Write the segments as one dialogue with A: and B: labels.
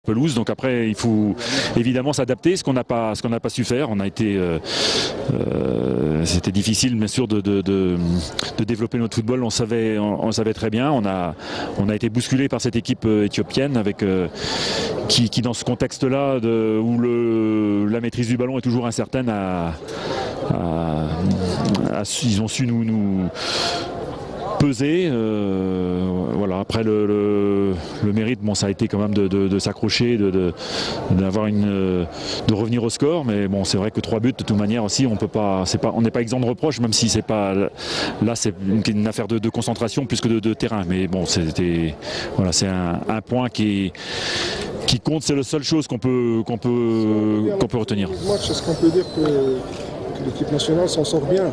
A: pelouse. Donc après, il faut évidemment s'adapter, ce qu'on n'a pas su faire. On a été, c'était difficile bien sûr de développer notre football. On savait très bien. On a été bousculé par cette équipe éthiopienne avec qui dans ce contexte-là où la maîtrise du ballon est toujours incertaine, ils ont su nous peser. Voilà. Après le mérite, bon, ça a été quand même de s'accrocher, de revenir au score. Mais bon, c'est vrai que 3 buts de toute manière aussi, on n'est pas exempt de reproches, même si c'est pas là, c'est une affaire de concentration plus que de terrain. Mais bon, voilà, c'est un point qui compte. C'est la seule chose qu'on peut retenir.
B: Est-ce qu'on peut dire que l'équipe nationale s'en sort bien,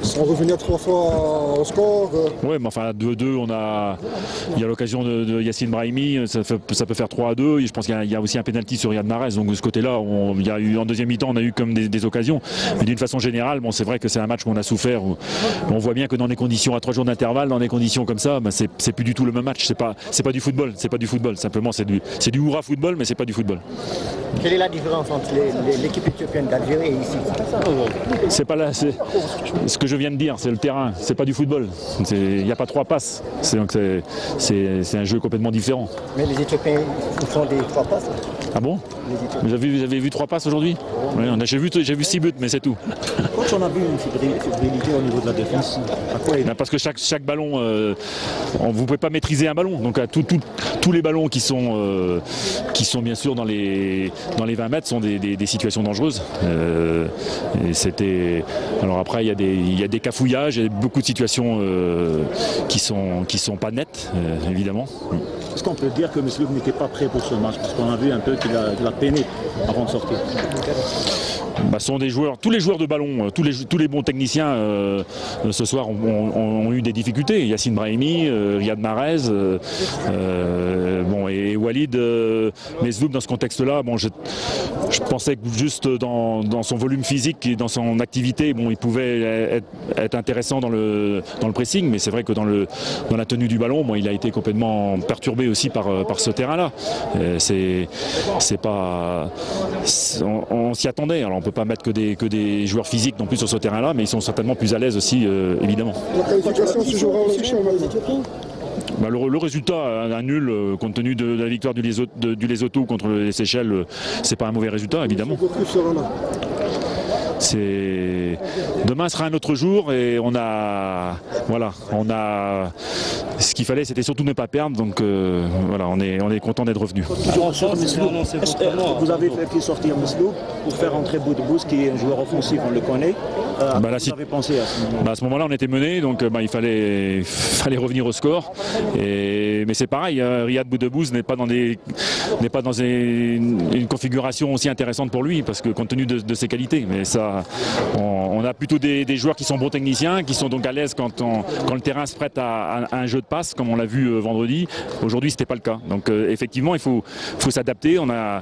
B: sans revenir 3 fois au score?
A: Oui, mais enfin 2-2, il y a l'occasion de Yacine Brahimi, ça peut faire 3-2. Je pense qu'il y a aussi un pénalty sur Riyad Mahrez, donc de ce côté-là, il y a eu en deuxième mi-temps, on a eu comme des occasions. Mais d'une façon générale, bon, c'est vrai que c'est un match qu'on a souffert. On voit bien que dans des conditions à 3 jours d'intervalle, dans des conditions comme ça, ben, c'est plus du tout le même match. C'est pas du football, c'est pas du football. Simplement, c'est du hurrah football, mais c'est pas du football.
C: Quelle est la différence entre l'équipe éthiopienne d'Algérie et ici?
A: C'est pas là, c'est ce que je viens de dire, c'est le terrain, c'est pas du football. Il n'y a pas 3 passes, c'est un jeu complètement différent.
C: Mais les Éthiopiens font des 3 passes là.
A: Ah bon? Vous avez vu 3 passes aujourd'hui? Oui, j'ai vu 6 buts, mais c'est tout.
D: Quand on a vu une fébrilité au niveau de la défense, à quoi il...
A: Parce que chaque ballon, vous ne pouvez pas maîtriser un ballon. Donc tous les ballons qui sont bien sûr dans les 20 mètres sont des situations dangereuses. Et c'était. Alors après, il y a des cafouillages, il y a beaucoup de situations qui sont pas nettes, évidemment.
D: Est-ce qu'on peut dire que M. Loub n'était pas prêt pour ce match? Parce qu'on a vu un peu qu'il a peiné avant de sortir.
A: Bah, ce sont des joueurs, tous les joueurs de ballon, tous les bons techniciens ce soir ont eu des difficultés. Yacine Brahimi, Riyad Mahrez, bon, et Walid Mesloub dans ce contexte-là. Bon, je pensais que juste dans son volume physique et dans son activité, bon, il pouvait être intéressant dans le pressing, mais c'est vrai que dans la tenue du ballon, bon, il a été complètement perturbé aussi par ce terrain-là. On s'y attendait. Alors on ne peut pas mettre que des joueurs physiques non plus sur ce terrain-là, mais ils sont certainement plus à l'aise aussi, évidemment.
B: La qualification se jouera aussi normalement.
A: Bah, le résultat, un nul, compte tenu de la victoire du Lesotho contre les Seychelles, c'est pas un mauvais résultat, évidemment. Demain sera un autre jour et ce qu'il fallait, c'était surtout ne pas perdre, donc voilà, on est content d'être revenu.
D: Vous avez fait sortir Mesloub pour faire entrer Boudbouz, qui est un joueur offensif, on le connaît. Vous avez pensé à ce moment-là?
A: À ce moment-là, on était mené, donc il fallait revenir au score. Mais c'est pareil, Riyad Boudbouz n'est pas dans une configuration aussi intéressante pour lui, parce que compte tenu de ses qualités. Mais ça, on a plutôt des joueurs qui sont bons techniciens, qui sont donc à l'aise quand le terrain se prête à un jeu de passe, comme on l'a vu vendredi. Aujourd'hui, c'était pas le cas. Donc effectivement, il faut s'adapter. On l'a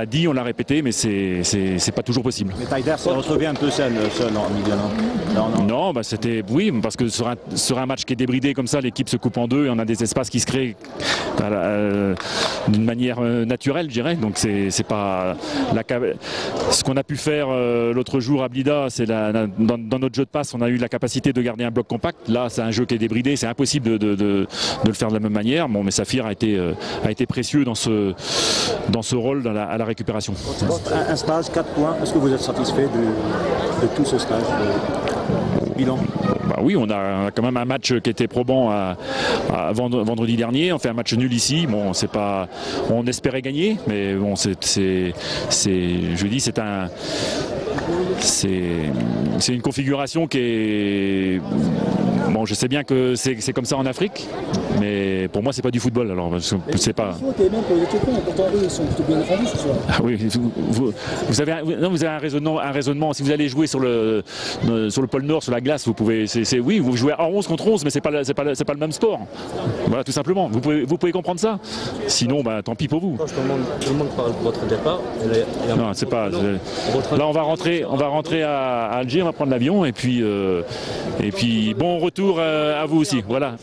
A: dit, on l'a répété, mais c'est pas toujours possible.
D: Mais Taider s'est retrouvé un peu seul en milieu, non?
A: Non, bah oui, parce que sur un match qui est débridé comme ça, l'équipe se coupe en deux et on a des espaces qui se créent d'une manière naturelle, je dirais. Donc c'est pas ce qu'on a pu faire l'autre jour à Blida, c'est dans notre jeu de passe, on a eu la capacité de garder un bloc compact. Là, c'est un jeu qui est débridé, c'est impossible de le faire de la même manière. Bon, mais Safir a été précieux dans ce rôle à la récupération.
D: Un stage, 4 points. Est-ce que vous êtes satisfait de tout ce stage, bilan?
A: Bah oui, on a quand même un match qui était probant vendredi dernier. On fait un match nul ici. Bon, c'est pas, on espérait gagner, mais bon, c'est une configuration qui est. Bon, je sais bien que c'est comme ça en Afrique, mais pour moi, c'est pas du football. Alors, c'est pas. Oui, vous avez un raisonnement. Si vous allez jouer sur le pôle Nord, sur la glace, vous pouvez. Oui, vous jouez à 11 contre 11, mais c'est pas le même sport. Voilà, tout simplement. Vous pouvez comprendre ça. Sinon, bah, tant pis pour vous.
E: Tout le monde parle de votre départ.
A: Non, c'est pas. Là, on va rentrer à Alger, on va prendre l'avion et puis bon retour à vous aussi. Voilà.